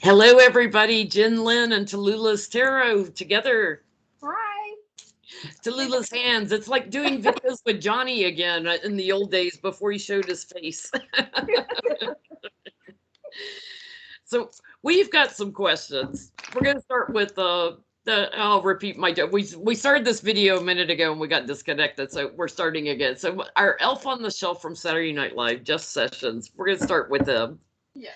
Hello, everybody. Jen, Lynn, and Tallulah's Tarot together. Hi. Tallulah's hands. It's like doing videos with Johnny again in the old days before he showed his face. So we've got some questions. We're going to start with I'll repeat my joke. We started this video a minute ago and we got disconnected, so we're starting again. So our elf on the shelf from Saturday Night Live, Jeff Sessions. We're going to start with him. Yeah.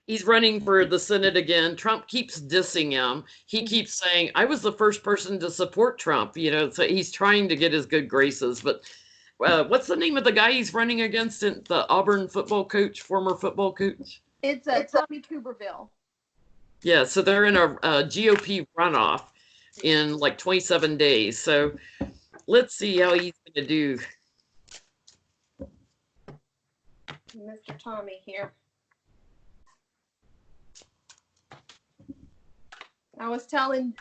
He's running for the Senate again. Trump keeps dissing him. He keeps saying, I was the first person to support Trump, so he's trying to get his good graces. But what's the name of the guy he's running against? The Auburn football coach, former football coach? It's Tommy Tuberville. Yeah, so they're in a GOP runoff in like 27 days. So let's see how he's going to do. Mr. Tommy here. I was telling,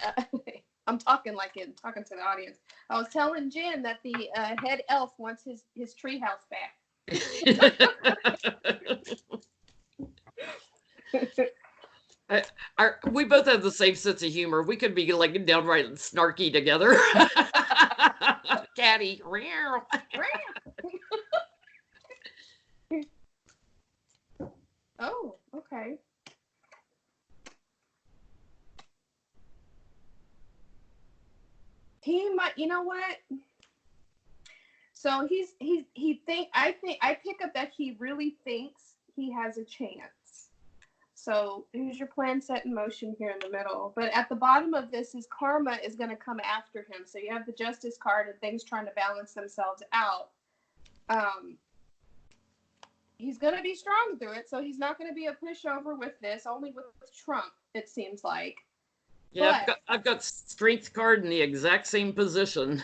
I'm talking talking to the audience. I was telling Jen that the head elf wants his treehouse back. We both have the same sense of humor. We could be like downright snarky together. Caddy. Oh, okay. He might, you know what? So I pick up that he really thinks he has a chance. So here's your plan set in motion here in the middle. But at the bottom of this is karma is going to come after him. So you have the justice card and things trying to balance themselves out. He's going to be strong through it. So he's not going to be a pushover with this, only with Trump, it seems like. Yeah, I've got strength card in the exact same position.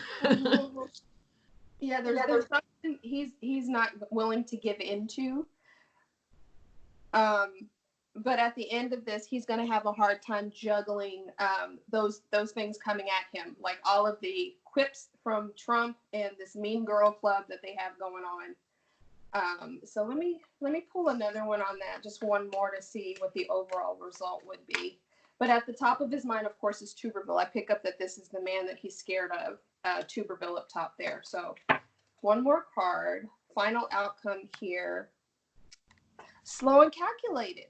Yeah, there's something he's not willing to give into. But at the end of this, he's going to have a hard time juggling those things coming at him, like all of the quips from Trump and this mean girl club that they have going on. So let me pull another one on that, just one more to see what the overall result would be. But at the top of his mind, of course, is Tuberville. I pick up that this is the man that he's scared of, Tuberville up top there. So one more card. Final outcome here. Slow and calculated.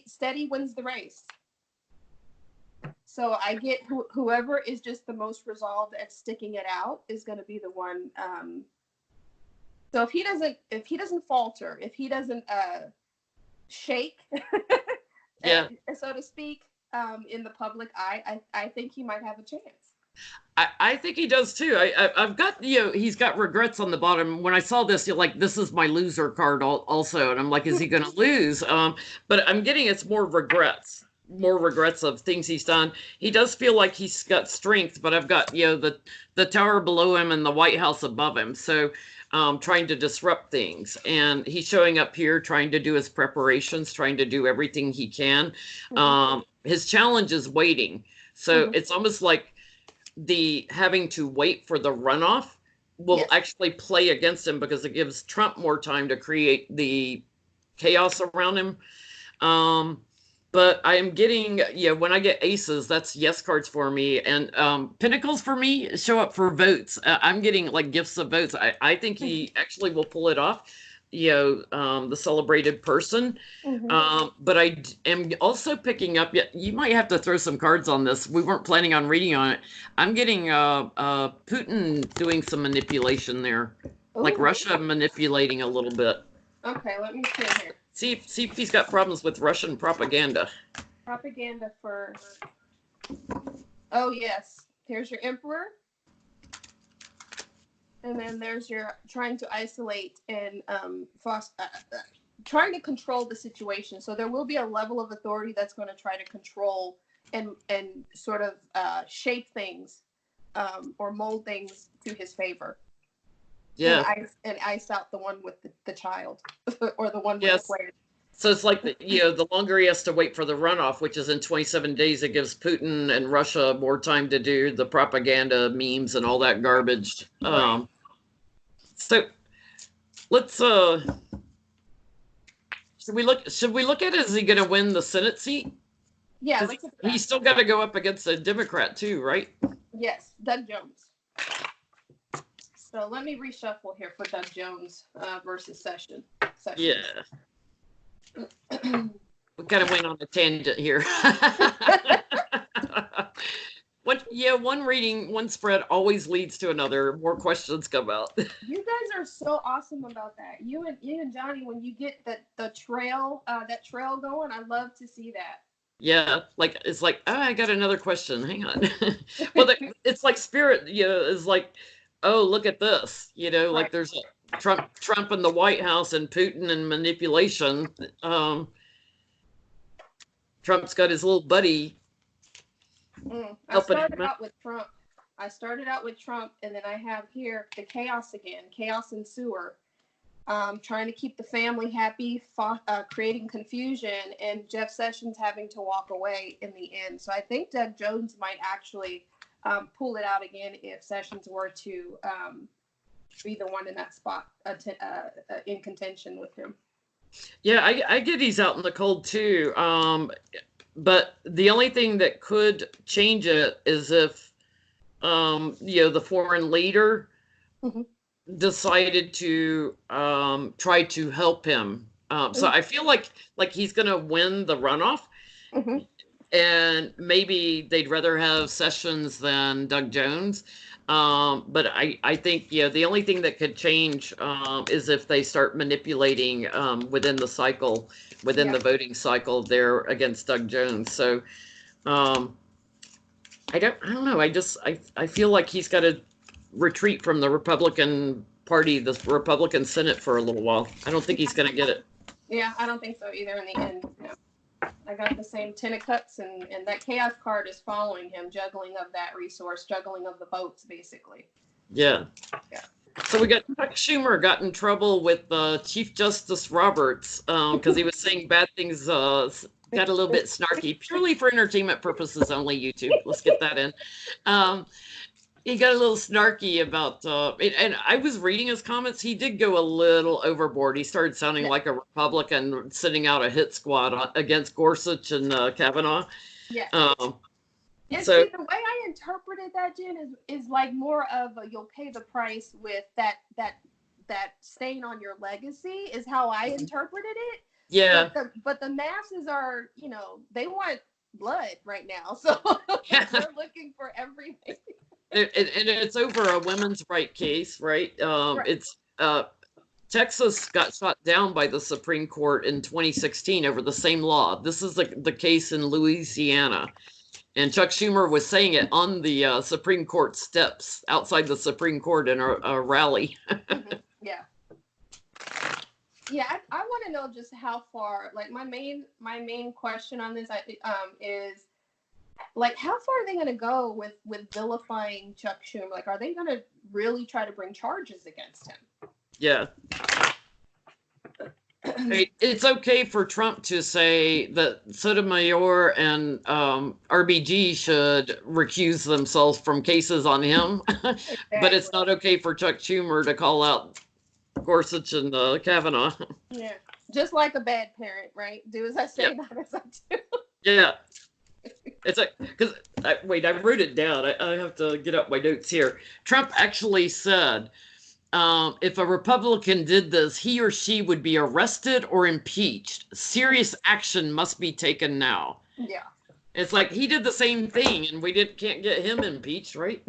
Steady wins the race. So I get whoever is just the most resolved at sticking it out is going to be the one. So if he doesn't falter, if he doesn't shake, yeah, so to speak, in the public eye, I think he might have a chance. I think he does too. I've got, he's got regrets on the bottom. When I saw this, this is my loser card also, and I'm like, is he going to lose? But I'm getting it's more regrets of things he's done. He does feel like he's got strength, but I've got the tower below him and the White House above him. So trying to disrupt things, and he's showing up here trying to do his preparations, trying to do everything he can. His challenge is waiting, so it's almost like the having to wait for the runoff will actually play against him, because it gives Trump more time to create the chaos around him. But I am getting, when I get aces, that's yes cards for me. And pentacles for me show up for votes. I'm getting like gifts of votes. I think he actually will pull it off, the celebrated person. But I am also picking up, you might have to throw some cards on this. We weren't planning on reading on it. I'm getting Putin doing some manipulation there. Ooh. Like Russia manipulating a little bit. Okay, let me see here. See if he's got problems with Russian propaganda. Propaganda for... Oh, yes. Here's your emperor. And then there's your trying to isolate and trying to control the situation. So there will be a level of authority that's going to try to control and sort of shape things or mold things to his favor. Yeah. And ice out the one with the child or the one with the player. So it's like, the longer he has to wait for the runoff, which is in 27 days, it gives Putin and Russia more time to do the propaganda, memes, and all that garbage. So let's Should we look at it? Is he going to win the Senate seat? Yeah, Because let's look at he's that. still got to go up against a Democrat too, right? Yes, Doug Jones. So let me reshuffle here for Doug Jones versus Sessions. Yeah. We kind of went on a tangent here. One reading, one spread always leads to another. More questions come out. You guys are so awesome about that. You and Johnny, when you get the trail that trail going, I love to see that. Yeah, like it's like, oh, I got another question. Hang on. Well, it's like spirit, is like, oh, look at this. Right. Like there's a Trump in the White House and Putin and manipulation. Trump's got his little buddy. I started out with Trump. And then I have here the chaos again, chaos and sewer. Trying to keep the family happy, creating confusion, and Jeff Sessions having to walk away in the end. So I think Doug Jones might actually pull it out again if Sessions were to be the one in that spot in contention with him. Yeah, I get he's out in the cold too. But the only thing that could change it is if, the foreign leader decided to try to help him. So I feel like he's going to win the runoff, and maybe they'd rather have Sessions than Doug Jones. But I think the only thing that could change is if they start manipulating within the cycle, within the voting cycle there against Doug Jones. So I don't know. I feel like he's got to retreat from the Republican Party, the Republican Senate for a little while. I don't think he's going to get it. Yeah, I don't think so either in the end. No. I got the same 10 of cups, and that chaos card is following him, juggling of that resource, juggling of the votes, basically. Yeah. So we got Chuck Schumer got in trouble with Chief Justice Roberts because he was saying bad things, got a little bit snarky, purely for entertainment purposes only, YouTube. Let's get that in. He got a little snarky about, and I was reading his comments. He did go a little overboard. He started sounding like a Republican sending out a hit squad against Gorsuch and Kavanaugh. Yeah. So see, the way I interpreted that, Jen, is like more of a, you'll pay the price with that stain on your legacy is how I interpreted it. Yeah. But the masses are, they want blood right now, so they're looking for everything. And it's over a women's right case, right? Right. It's Texas got shot down by the Supreme Court in 2016 over the same law. This is the case in Louisiana. And Chuck Schumer was saying it on the Supreme Court steps outside the Supreme Court in a rally. Yeah. Yeah, I want to know just how far, like my main question on this is, like, how far are they going to go with vilifying Chuck Schumer? Like, are they going to really try to bring charges against him? Yeah. It's okay for Trump to say that Sotomayor and RBG should recuse themselves from cases on him, exactly. But it's not okay for Chuck Schumer to call out Gorsuch and Kavanaugh. Yeah, just like a bad parent, right? Do as I say, not as I do. Yeah. It's like, because, wait, I wrote it down. I have to get up my notes here. Trump actually said, if a Republican did this, he or she would be arrested or impeached. Serious action must be taken now. Yeah. It's like he did the same thing, and we can't get him impeached, right?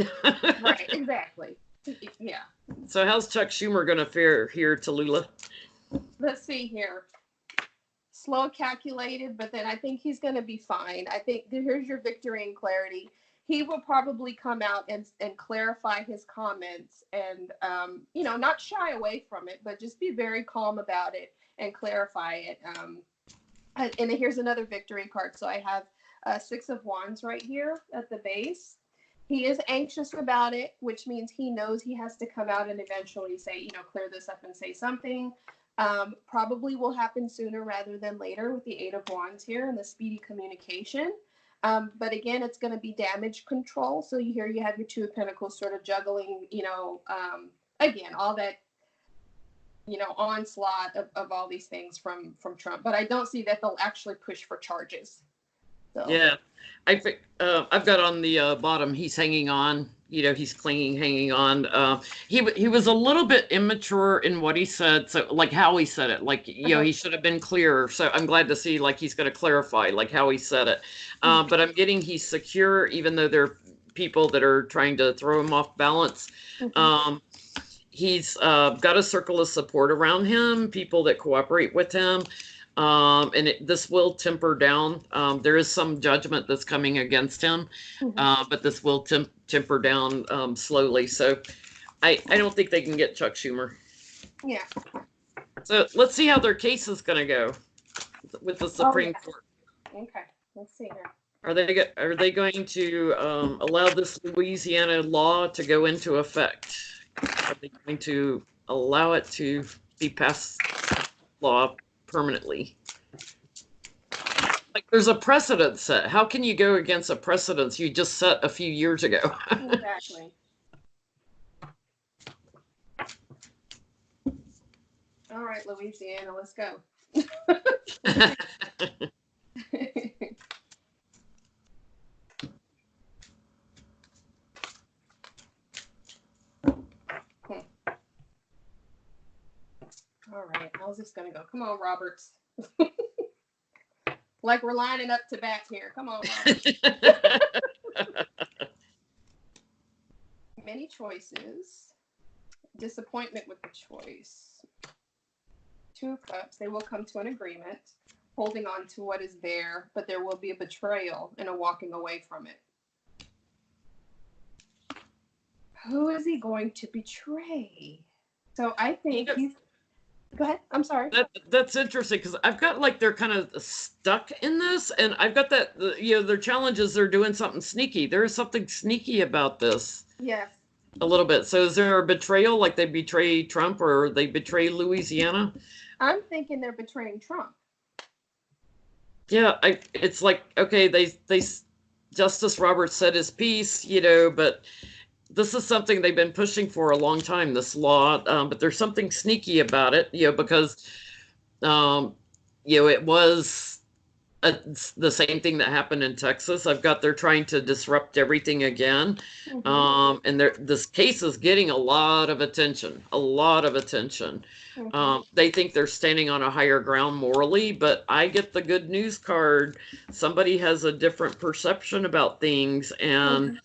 Right, exactly. Yeah. So how's Chuck Schumer going to fare here, Tallulah? Let's see here. Slow, calculated, but then I think he's going to be fine. I think here's your victory and clarity. He will probably come out and clarify his comments and, not shy away from it, but just be very calm about it and clarify it. And here's another victory card. So I have 6 of Wands right here at the base. He is anxious about it, which means he knows he has to come out and eventually say, clear this up and say something. Probably will happen sooner rather than later with the 8 of Wands here and the speedy communication. But again, it's going to be damage control. So you have your 2 of Pentacles sort of juggling, again, all that, onslaught of all these things from Trump. But I don't see that they'll actually push for charges. So. Yeah, I've got on the bottom. He's hanging on. He's clinging, hanging on. He was a little bit immature in what he said. So like how he said it, like he should have been clearer. So I'm glad to see like he's going to clarify like how he said it. But I'm getting he's secure, even though there are people that are trying to throw him off balance. He's got a circle of support around him, people that cooperate with him. And this will temper down. There is some judgment that's coming against him, but this will temper down slowly. So I don't think they can get Chuck Schumer. Yeah. So let's see how their case is going to go with the Supreme Court. Okay, let's see here. Are they going to allow this Louisiana law to go into effect? Are they going to allow it to be passed law permanently? Like there's a precedent set. How can you go against a precedent you just set a few years ago? Exactly. All right, Louisiana, let's go. All right, how's this gonna go? Come on, Roberts. Like we're lining up to bat here. Come on, Roberts. Many choices. Disappointment with the choice. 2 of Cups. They will come to an agreement, holding on to what is there, but there will be a betrayal and a walking away from it. Who is he going to betray? So I think he's. Go ahead. I'm sorry. That's interesting because I've got like they're kind of stuck in this, and I've got that their challenges. They're doing something sneaky. There is something sneaky about this. Yes. A little bit. So is there a betrayal, like they betray Trump or they betray Louisiana? I'm thinking they're betraying Trump. Yeah, it's like okay, they Justice Roberts said his piece, but. This is something they've been pushing for a long time, this law, but there's something sneaky about it, because, it was the same thing that happened in Texas. I've got they're trying to disrupt everything again, and this case is getting a lot of attention, They think they're standing on a higher ground morally, but I get the good news card. Somebody has a different perception about things, and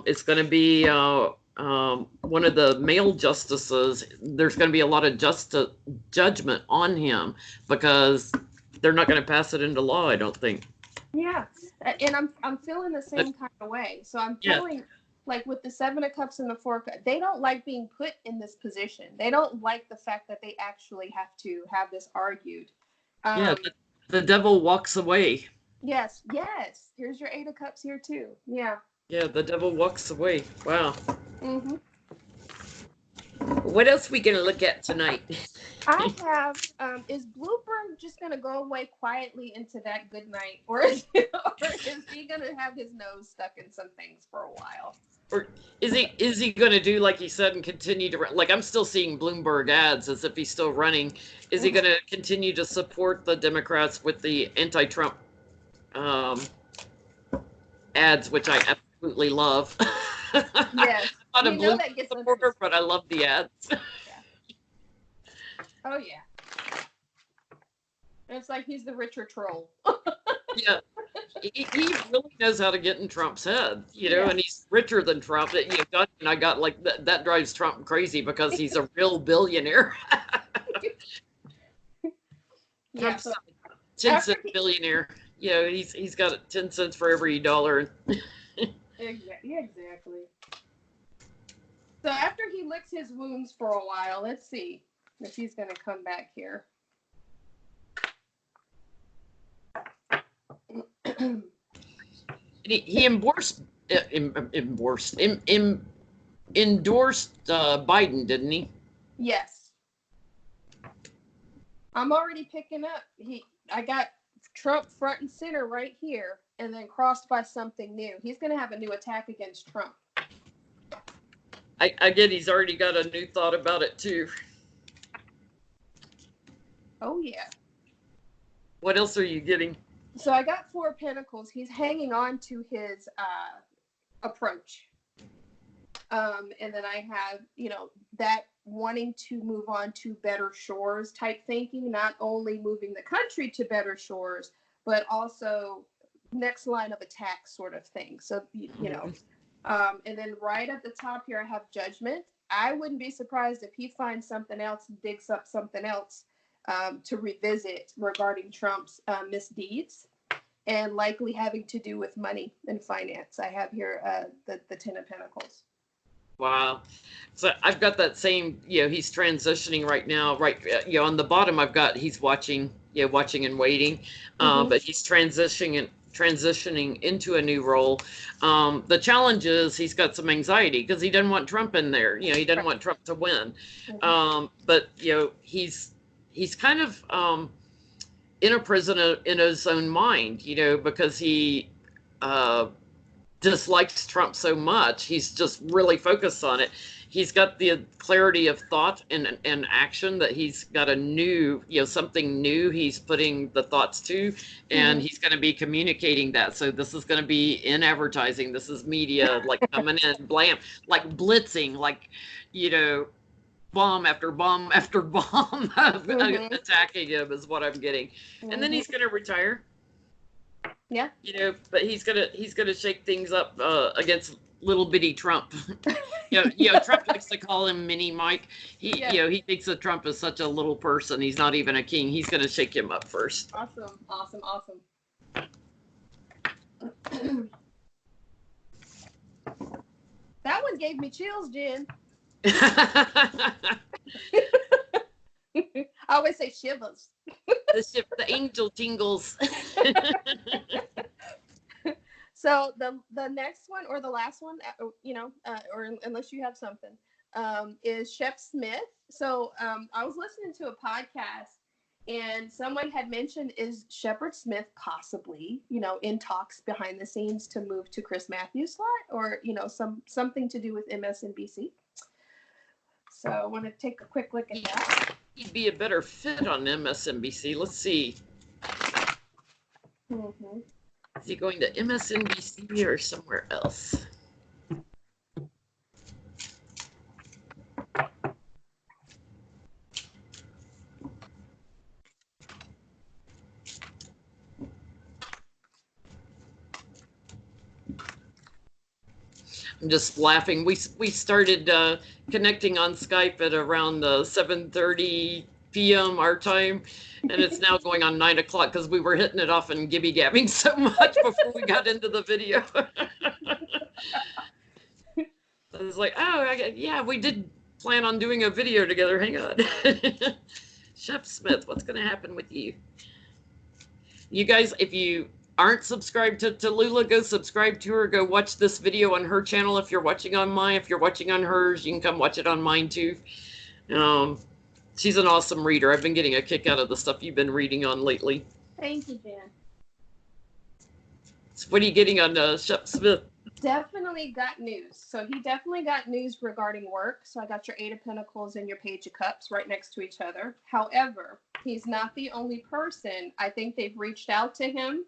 it's going to be one of the male justices. There's going to be a lot of judgment on him because they're not going to pass it into law, I don't think. Yeah, and I'm feeling the same kind of way. So I'm feeling like with the 7 of Cups and the 4 of Cups, they don't like being put in this position. They don't like the fact that they actually have to have this argued. The devil walks away. Yes. Here's your 8 of Cups here too. Yeah. Yeah, the devil walks away. Wow. Mm-hmm. What else are we going to look at tonight? I have, is Bloomberg just going to go away quietly into that good night? Or is he going to have his nose stuck in some things for a while? Or is he going to do like he said and continue to run? Like I'm still seeing Bloomberg ads as if he's still running. Is he going to continue to support the Democrats with the anti-Trump ads, which I absolutely love? Yes. I'm not a Bloomberg supporter, but I love the ads. Yeah. Oh yeah. It's like he's the richer troll. Yeah. He really knows how to get in Trump's head, and he's richer than Trump. God, and I got like that drives Trump crazy because he's a real billionaire. Trump's 10-cent billionaire. He's got 10 cents for every dollar. Exactly. So after he licks his wounds for a while, let's see if he's going to come back here. He endorsed Biden, didn't he? Yes. I'm already picking up. I got Trump front and center right here, and then crossed by something new. He's going to have a new attack against Trump. I get he's already got a new thought about it too. Oh yeah. What else are you getting? So I got Four of Pentacles. He's hanging on to his approach. And then I have, that wanting to move on to better shores type thinking, not only moving the country to better shores, but also next line of attack sort of thing. So, and then right at the top here, I have Judgment. I wouldn't be surprised if he finds something else and digs up something else to revisit regarding Trump's misdeeds, and likely having to do with money and finance. I have here the Ten of Pentacles. Wow. So I've got that same, he's transitioning right now, right? On the bottom, I've got, he's watching and waiting, but he's transitioning into a new role. The challenge is he's got some anxiety because he doesn't want Trump in there. He doesn't want Trump to win. But, he's kind of in a prison in his own mind, because he dislikes Trump so much. He's just really focused on it. He's got the clarity of thought and action that he's got a new, something new he's putting the thoughts to, and he's going to be communicating that. So this is going to be in advertising. This is media, like coming in, blam, like blitzing, like, bomb after bomb after bomb attacking him is what I'm getting. And then he's going to retire. Yeah. But he's gonna shake things up against little bitty Trump. Trump likes to call him Mini Mike. He thinks that Trump is such a little person. He's not even a king. He's gonna shake him up first. Awesome. That one gave me chills, Jen. I always say shivers. The angel tingles. So the next one, or the last one, or unless you have something, is Shep Smith. So I was listening to a podcast, and someone had mentioned, is Shepard Smith possibly, in talks behind the scenes to move to Chris Matthews' slot, or something to do with MSNBC. So I want to take a quick look at that. He'd be a better fit on MSNBC. Let's see. Is he going to MSNBC or somewhere else? I'm just laughing. We started connecting on Skype at around 7:30 p.m. our time, and it's now going on 9 o'clock because we were hitting it off and gibby-gabbing so much before we got into the video. I was like, we did plan on doing a video together. Hang on. Shep Smith, what's going to happen with you? You guys, if you aren't subscribed to Tallulah, go subscribe to her. Go watch this video on her channel if you're watching on mine. If you're watching on hers, you can come watch it on mine too. She's an awesome reader. I've been getting a kick out of the stuff you've been reading on lately. Thank you, Jen. So what are you getting on Shep Smith? Definitely got news. So he definitely got news regarding work. So I got your Eight of Pentacles and your Page of Cups right next to each other. However, he's not the only person. I think they've reached out to him.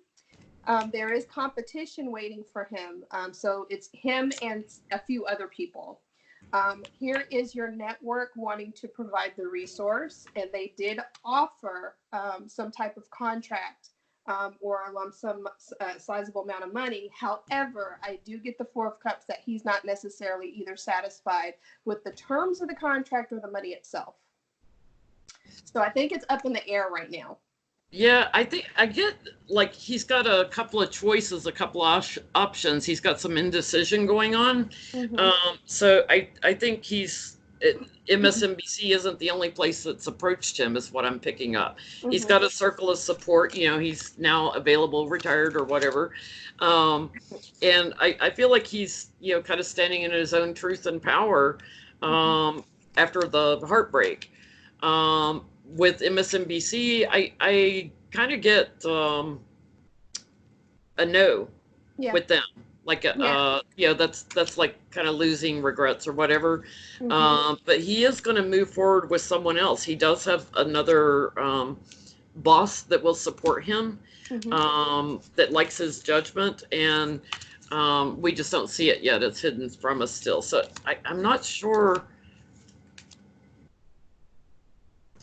There is competition waiting for him. So it's him and a few other people. Here is your network wanting to provide the resource, and they did offer some type of contract or a lump sum, sizable amount of money. However, I do get the Four of Cups that he's not necessarily either satisfied with the terms of the contract or the money itself. So I think it's up in the air right now. Yeah, I think I get, like, he's got a couple of choices, a couple of options. He's got some indecision going on. So I think MSNBC isn't the only place that's approached him, is what I'm picking up. He's got a circle of support. He's now available, retired or whatever. And I feel like he's, kind of standing in his own truth and power after the heartbreak. With MSNBC, I kind of get a no with them. Like Yeah. that's like kind of losing regrets or whatever. Hmm. But he is going to move forward with someone else. He does have another boss that will support him, Hmm. that likes his judgment, and we just don't see it yet. It's hidden from us still. So I'm not sure.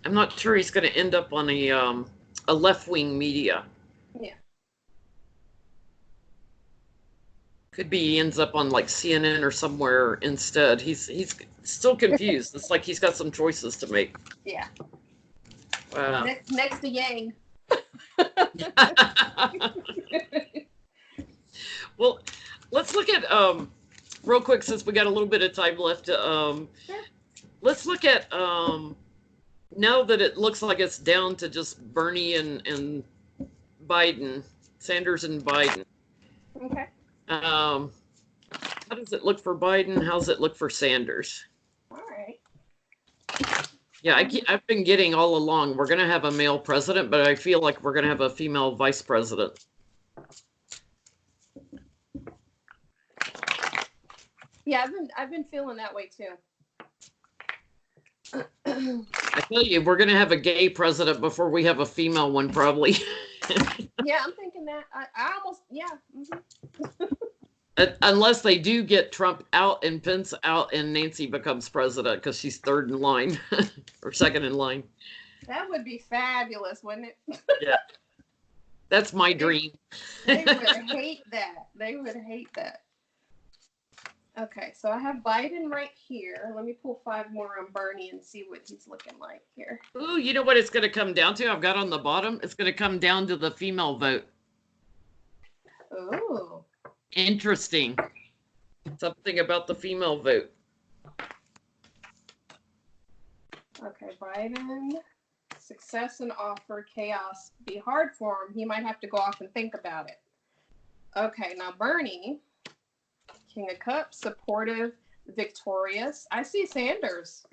I'm not sure he's going to end up on a left wing media. Yeah. Could be he ends up on like CNN or somewhere instead. He's still confused. It's like he's got some choices to make. Yeah. Wow. Next to Yang. Well, let's look at real quick since we got a little bit of time left. Sure. Let's look at now that it looks like it's down to just Bernie and Biden, Sanders and Biden. Okay. How does it look for Biden? How's it look for Sanders? All right. Yeah, I've been getting all along. We're going to have a male president, but I feel like we're going to have a female vice president. Yeah, I've been feeling that way too. I tell you, we're going to have a gay president before we have a female one, probably. Yeah, I'm thinking that. I almost, yeah. Mm-hmm. Unless they do get Trump out and Pence out and Nancy becomes president because she's third in line or second in line. That would be fabulous, wouldn't it? Yeah. That's my dream. They would hate that. They would hate that. Okay, so I have Biden right here. Let me pull 5 more on Bernie and see what he's looking like here. Ooh, you know what it's going to come down to? I've got on the bottom. It's going to come down to the female vote. Ooh. Interesting. Something about the female vote. Okay, Biden. Success and offer, chaos be hard for him. He might have to go off and think about it. Okay, now Bernie. King of Cups, supportive, victorious. I see Sanders.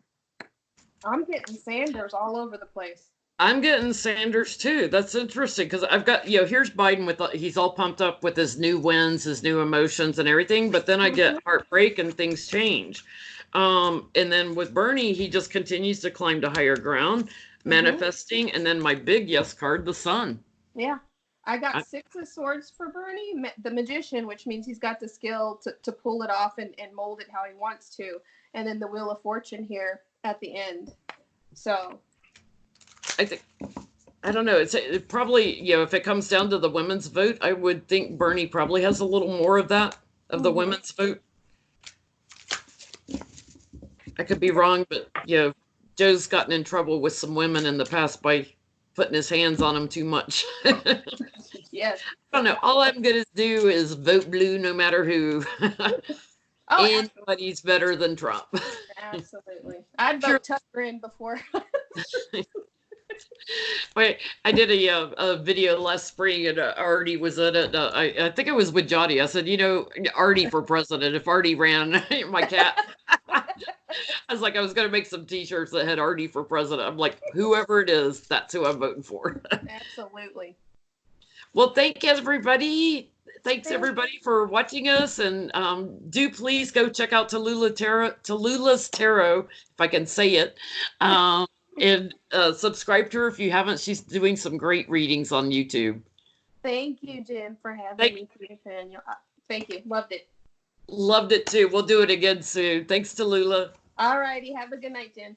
I'm getting Sanders all over the place. I'm getting Sanders too. That's interesting because I've got, here's Biden with, he's all pumped up with his new wins, his new emotions and everything. But then I get heartbreak and things change. And then with Bernie, he just continues to climb to higher ground, manifesting. And then my big yes card, the sun. Yeah. I got 6 of swords for Bernie, the magician, which means he's got the skill to pull it off and mold it how he wants to. And then the wheel of fortune here at the end. So I think, I don't know. It probably, if it comes down to the women's vote, I would think Bernie probably has a little more of that, of the women's vote. I could be wrong, but, Joe's gotten in trouble with some women in the past by putting his hands on them too much. Yes. I don't know. All I'm going to do is vote blue no matter who. Anybody's better than Trump. Absolutely. I'd vote Tucker in before. Wait, I did a video last spring and Artie was in it. I think it was with Johnny. I said, Artie for president. If Artie ran, my cat. I was like, I was going to make some t-shirts that had Artie for president. I'm like, whoever it is, that's who I'm voting for. Absolutely. Well, thanks everybody for watching us, and do please go check out Tallulah's Tarot, if I can say it, and subscribe to her if you haven't. She's doing some great readings on YouTube. Thank you, Jenn, for having me. Thank you. Loved it. Loved it too. We'll do it again soon. Thanks, Tallulah. All righty. Have a good night, Jenn.